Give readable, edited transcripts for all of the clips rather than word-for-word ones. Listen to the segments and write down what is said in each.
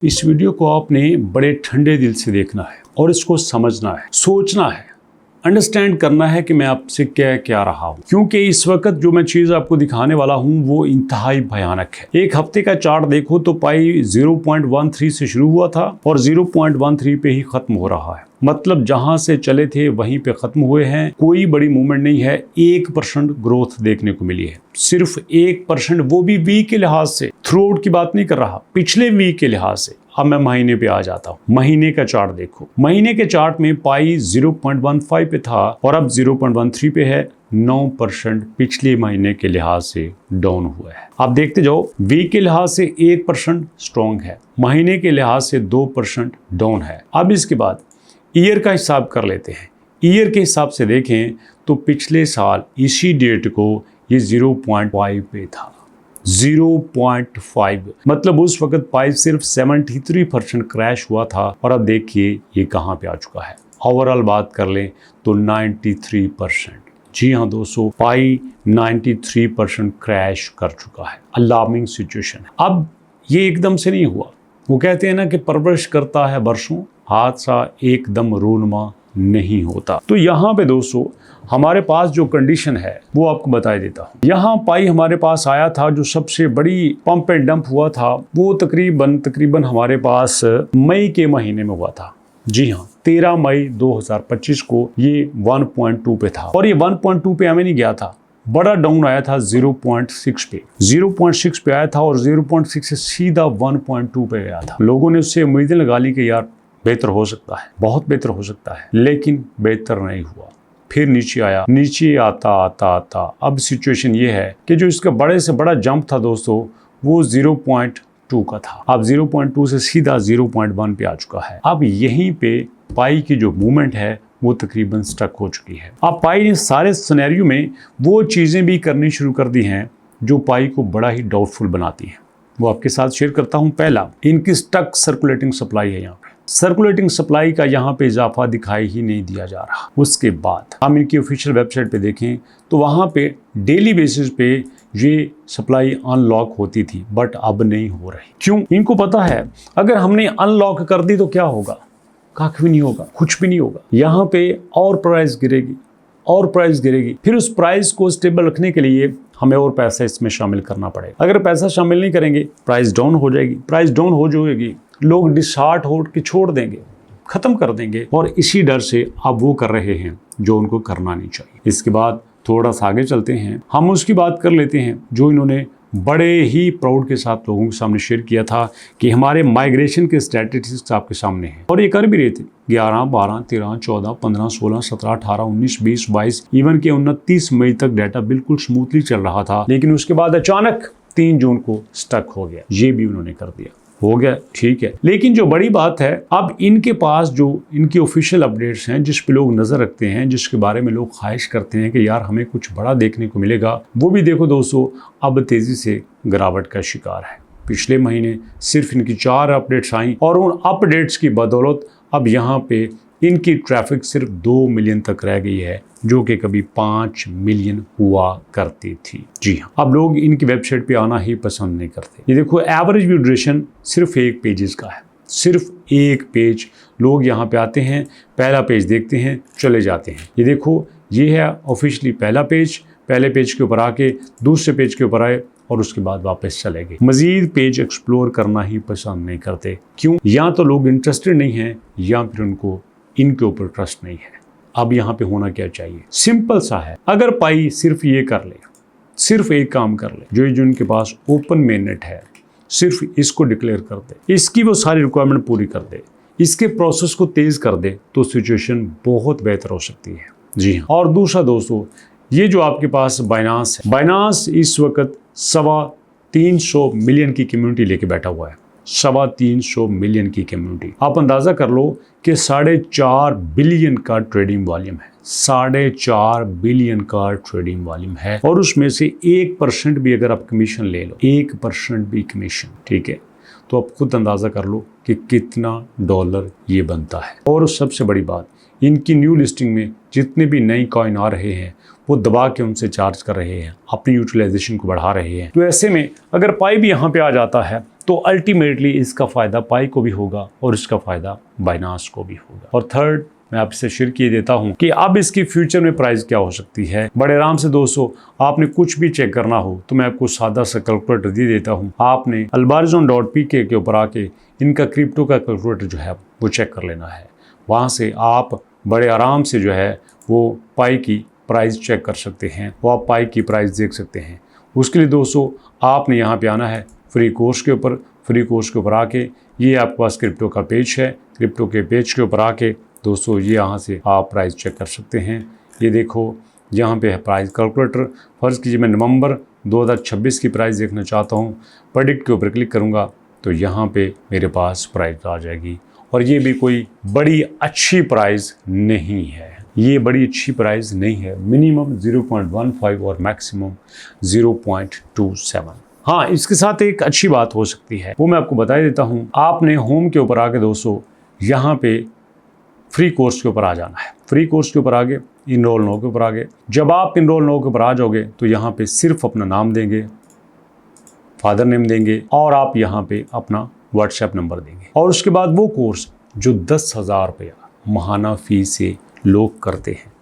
इस वीडियो को आपने बड़े ठंडे दिल से देखना है और इसको समझना है, सोचना है, अंडरस्टैंड करना है कि मैं आपसे क्या क्या रहा हूँ, क्योंकि इस वक्त जो मैं चीज़ आपको दिखाने वाला हूँ वो इंतहाई भयानक है। एक हफ्ते का चार्ट देखो तो पाई 0.13 से शुरू हुआ था और 0.13 पे ही खत्म हो रहा है। मतलब जहां से चले थे वहीं पे खत्म हुए हैं। कोई बड़ी मूवमेंट नहीं है। 1% ग्रोथ देखने को मिली है, सिर्फ 1%, वो भी वीक के लिहाज से। थ्रू आउट की बात नहीं कर रहा, पिछले वीक के लिहाज से। अब मैं महीने पे आ जाता हूँ। महीने का चार्ट देखो। महीने के चार्ट में पाई 0.15 पे था और अब 0.13 पे है। 9% पिछले महीने के लिहाज से डाउन हुआ है। आप देखते जाओ, वीक के लिहाज से 1% स्ट्रॉन्ग है, महीने के लिहाज से 2% डाउन है। अब इसके बाद ईयर का हिसाब कर लेते हैं। ईयर के हिसाब से देखें तो पिछले साल इसी डेट को ये 0.5 पे था। 0.5 मतलब उस वक्त पाई सिर्फ 73% क्रैश हुआ था और अब देखिए ये कहाँ पे आ चुका है। ओवरऑल बात कर लें तो 93%। जी हाँ दोस्तों, पाई 93% क्रैश कर चुका है। अलार्मिंग सिचुएशन है। अब ये एकदम से नहीं हुआ। वो कहते हैं ना कि परवरिश करता है बरसों, हादसा एकदम रूनमा नहीं होता। तो यहाँ पे दोस्तों हमारे पास जो कंडीशन है वो आपको बता देता हूँ। यहाँ पाई हमारे पास आया था, जो सबसे बड़ी पंप एंड डंप हुआ था वो तकरीबन हमारे पास मई के महीने में हुआ था। जी हाँ, 13 मई 2025 को ये 1.2 पे था और ये 1.2 पे हमें नहीं गया था, बड़ा डाउन आया था 0.6 पे। 0.6 पे आया था और 0.6 से सीधा 1.2 पे गया था। लोगों ने उससे उम्मीदें लगा ली कि यार बेहतर हो सकता है, बहुत बेहतर हो सकता है, लेकिन बेहतर नहीं हुआ। फिर नीचे आया। नीचे आता आता आता अब सिचुएशन ये है कि जो इसका बड़े से बड़ा जंप था दोस्तों वो 0.2 का था। अब 0.2 से सीधा 0.1 पे आ चुका है। अब यहीं पे पाई की जो मूवमेंट है वो तकरीबन स्टक हो चुकी है। अब पाई ने सारे सिनेरियो में वो चीज़ें भी करनी शुरू कर दी हैं जो पाई को बड़ा ही डाउटफुल बनाती हैं। वो आपके साथ शेयर करता हूँ। पहला, इनकी स्टक सर्कुलेटिंग सप्लाई है। यहाँ पे सर्कुलेटिंग सप्लाई का यहाँ पे इजाफा दिखाई ही नहीं दिया जा रहा। उसके बाद हम इनकी ऑफिशियल वेबसाइट पे देखें तो वहाँ पे डेली बेसिस पे ये सप्लाई अनलॉक होती थी, बट अब नहीं हो रही। क्यों? इनको पता है अगर हमने अनलॉक कर दी तो क्या होगा, कख भी नहीं होगा, कुछ भी नहीं होगा। यहाँ पे और प्राइस गिरेगी और प्राइस गिरेगी। फिर उस प्राइस को स्टेबल रखने के लिए हमें और पैसा इसमें शामिल करना पड़ेगा। अगर पैसा शामिल नहीं करेंगे प्राइस डाउन हो जाएगी। प्राइस डाउन हो जाएगी, लोग डिसहार्ट हो के छोड़ देंगे, खत्म कर देंगे। और इसी डर से अब वो कर रहे हैं जो उनको करना नहीं चाहिए। इसके बाद थोड़ा सा आगे चलते हैं, हम उसकी बात कर लेते हैं जो इन्होंने बड़े ही प्राउड के साथ लोगों के सामने शेयर किया था कि हमारे माइग्रेशन के स्टैटिस्टिक्स आपके सामने हैं। और ये कर भी रहे थे। 11, 12, 13, 14, 15, 16, 17, 18, 19, 20, 22, इवन के 29 मई तक डाटा बिल्कुल स्मूथली चल रहा था। लेकिन उसके बाद अचानक 3 जून को स्टक हो गया। ये भी उन्होंने कर दिया। हो गया, ठीक है। लेकिन जो बड़ी बात है, अब इनके पास जो इनकी ऑफिशियल अपडेट्स हैं जिस पे लोग नजर रखते हैं, जिसके बारे में लोग ख्वाहिश करते हैं कि यार हमें कुछ बड़ा देखने को मिलेगा, वो भी देखो दोस्तों अब तेजी से गिरावट का शिकार है। पिछले महीने सिर्फ इनकी 4 अपडेट्स आई और उन अपडेट्स की बदौलत अब यहाँ पे इनकी ट्रैफिक सिर्फ 2 मिलियन तक रह गई है, जो कि कभी 5 मिलियन हुआ करती थी। जी हाँ, अब लोग इनकी वेबसाइट पे आना ही पसंद नहीं करते। ये देखो, एवरेज व्यू ड्यूरेशन सिर्फ 1 पेजेस का है, सिर्फ 1 पेज। लोग यहाँ पे आते हैं, पहला पेज देखते हैं, चले जाते हैं। ये देखो, ये है ऑफिशियली पहला पेज। पहले पेज के ऊपर आके दूसरे पेज के ऊपर आए और उसके बाद वापस चले गए। मजीद पेज एक्सप्लोर करना ही पसंद नहीं करते। क्यों? या तो लोग इंटरेस्टेड नहीं हैं या फिर उनको इनके ऊपर ट्रस्ट नहीं है। अब यहाँ पे होना क्या चाहिए? सिंपल सा है। अगर पाई सिर्फ ये कर ले, सिर्फ एक काम कर ले, जो इनके पास ओपन मेननेट है, सिर्फ इसको डिक्लेयर कर दे, इसकी वो सारी रिक्वायरमेंट पूरी कर दे, इसके प्रोसेस को तेज कर दे, तो सिचुएशन बहुत बेहतर हो सकती है। जी हाँ। और दूसरा दोस्तों, ये जो आपके पास बाइनांस है, बाइनांस इस वक्त 325 मिलियन की कम्युनिटी लेके बैठा हुआ है। 325 मिलियन की कम्युनिटी। आप अंदाजा कर लो कि 4.5 बिलियन का ट्रेडिंग वॉल्यूम है। 4.5 बिलियन का ट्रेडिंग वॉल्यूम है और उसमें से 1% भी अगर आप कमीशन ले लो, 1% भी कमीशन, ठीक है, तो आप खुद अंदाजा कर लो कि कितना डॉलर ये बनता है। और सबसे बड़ी बात, इनकी न्यू लिस्टिंग में जितने भी नई कॉइन आ रहे हैं वो दबा के उनसे चार्ज कर रहे हैं, अपनी यूटिलाइजेशन को बढ़ा रहे हैं। तो ऐसे में अगर पाई भी यहाँ पे आ जाता है तो अल्टीमेटली इसका फ़ायदा पाई को भी होगा और इसका फ़ायदा बाइनांस को भी होगा। और थर्ड, मैं आपसे शेयर किए देता हूं कि अब इसकी फ्यूचर में प्राइस क्या हो सकती है। बड़े आराम से दोस्तों, आपने कुछ भी चेक करना हो तो मैं आपको सादा सा कैलकुलेटर दे देता हूं। आपने albarazon.pk के ऊपर आके इनका क्रिप्टो का कैलकुलेटर जो है वो चेक कर लेना है। वहाँ से आप बड़े आराम से जो है वो पाई की प्राइस चेक कर सकते हैं, वो आप पाई की प्राइस देख सकते हैं। उसके लिए दोस्तों आपने यहाँ पे आना है फ्री कोर्स के ऊपर। फ्री कोर्स के ऊपर आके ये आपके पास क्रिप्टो का पेज है। क्रिप्टो के पेज के ऊपर आके दोस्तों ये यहाँ से आप प्राइस चेक कर सकते हैं। ये देखो यहाँ पे है प्राइस कैलकुलेटर। फ़र्ज़ कीजिए मैं नवंबर 2026 की प्राइस देखना चाहता हूँ। प्रेडिक्ट के ऊपर क्लिक करूँगा तो यहाँ पे मेरे पास प्राइस आ जाएगी। और ये भी कोई बड़ी अच्छी प्राइस नहीं है, ये बड़ी अच्छी प्राइस नहीं है। मिनिमम 0.15 और मैक्सिमम 0.27। हाँ, इसके साथ एक अच्छी बात हो सकती है, वो मैं आपको बता देता हूँ। आपने होम के ऊपर आके दोस्तों यहाँ पे फ्री कोर्स के ऊपर आ जाना है। फ्री कोर्स के ऊपर आगे इनरोल नो के ऊपर आगे जब आप इनरोल नो के ऊपर आ जाओगे तो यहाँ पे सिर्फ अपना नाम देंगे, फादर नेम देंगे और आप यहाँ पे अपना व्हाट्सएप नंबर देंगे। और उसके बाद वो कोर्स जो 10,000 रुपया माहाना फीस से लोग करते हैं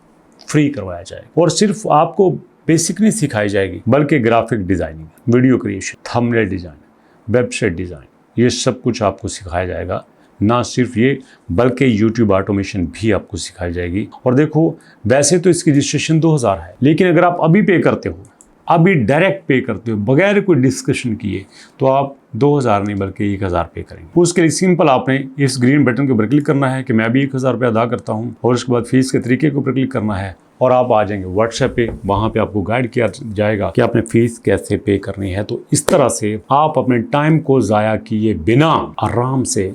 फ्री करवाया जाएगा। और सिर्फ आपको बेसिक नहीं सिखाई जाएगी बल्कि graphic designing, video creation, thumbnail design, website design, ये सब कुछ आपको सिखाया जाएगा। ना सिर्फ ये बल्कि यूट्यूब ऑटोमेशन भी आपको सिखाई जाएगी। और देखो वैसे तो इसकी रजिस्ट्रेशन 2000 है, लेकिन अगर आप अभी पे करते हो, अभी डायरेक्ट पे करते हो बगैर कोई डिस्कशन किए, तो आप 2000 नहीं बल्कि 1000 पे करेंगे। उसके लिए सिंपल आपने इस ग्रीन बटन के ऊपर क्लिक करना है कि मैं भी 1000 रुपये अदा करता हूँ, और उसके बाद फीस के तरीके के ऊपर क्लिक करना है और आप आ जाएंगे व्हाट्सएप पे। वहाँ पे आपको गाइड किया जाएगा कि आपने फीस कैसे पे करनी है। तो इस तरह से आप अपने टाइम को ज़ाया किए बिना आराम से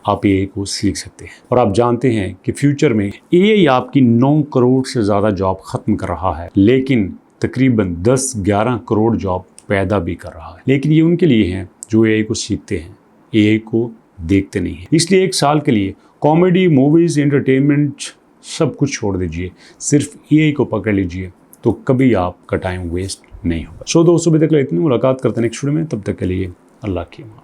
आप एआई को सीख सकते हैं। और आप जानते हैं कि फ्यूचर में एआई आपकी 9 करोड़ से ज़्यादा जॉब ख़त्म कर रहा है, लेकिन तकरीबन 10-11 करोड़ जॉब पैदा भी कर रहा है। लेकिन ये उनके लिए हैं जो एआई को सीखते हैं, एआई को देखते नहीं हैं। इसलिए 1 साल के लिए कॉमेडी, मूवीज़, एंटरटेनमेंट सब कुछ छोड़ दीजिए, सिर्फ एआई को पकड़ लीजिए, तो कभी आपका टाइम वेस्ट नहीं होगा। सो दोस्तों, अभी तक इतनी मुलाकात करते हैं नेक्स्ट वीडियो में। तब तक के लिए अल्लाह की अमान।